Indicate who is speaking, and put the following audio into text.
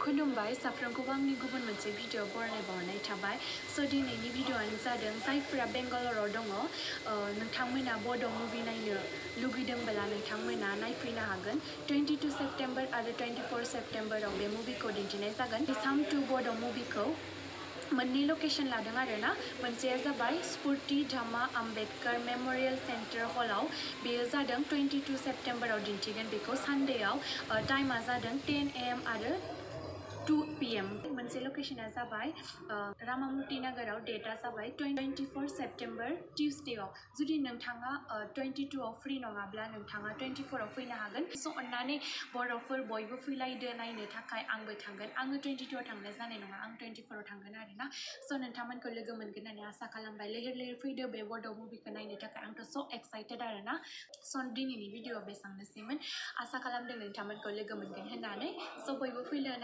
Speaker 1: खुलुमबाय साफ्रोमखौबो आंनि गुबुन मोनसे भिडिअ बरायबावनाय थाबाय स' दिनैनि भिडिअआनो जादों जायफोरा बेंगालराव दङ नोंथांमोना बड' मुभि नायनो लुगैदोंब्ला नोंथांमोना नायफैनो हागोन 22 सेप्टेम्बर आरो 24 सेप्टेम्बराव बे मुभिखौ दिन्थिनाय जागोन थ्विसाम 2 बड' मुभिखौ मोननै लकेशन लादों आरोना मोनसेया जाबाय स्फूर्ति धामा आम्बेडकार मेम'रियेल सेन्टार हलाव बेयो जादों 22 सेप्टेम्बराव दिन्थिगोन बेखौ सानडेआव टाइमा जादों 10 AM आरो 2 PM मोनसे लकेशना जाबाय रामामुर्ति नगराव डेटआ जाबाय 24 सेप्टेम्बर टिउसडेआव जुदि नोंथाङा 22 आव फ्रि नङाब्ला नोंथाङा 24 आव फैनो हागोन स' अन्नानै बर'फोर बयबो फैलायदो नायनो थाखाय आंबो थांगोन आङो 22 आव थांनाय जानाय नङा आं 24 आव थांगोन आरोना स' नोंथांमोनखौ लोगो मोनगोन होननानै आसा खालामबाय लैहोर लैहोर फैदो बे बड' मुभिखौ नायनो थाखाय आंथ' स' एक्साइटेड आरोना स' दिनैनि भिडिअ बेसेबांनोसैमोन आसा खालामदों नोंथांमोनखौ लोगो मोनगोन होननानै स' बयबो फैनो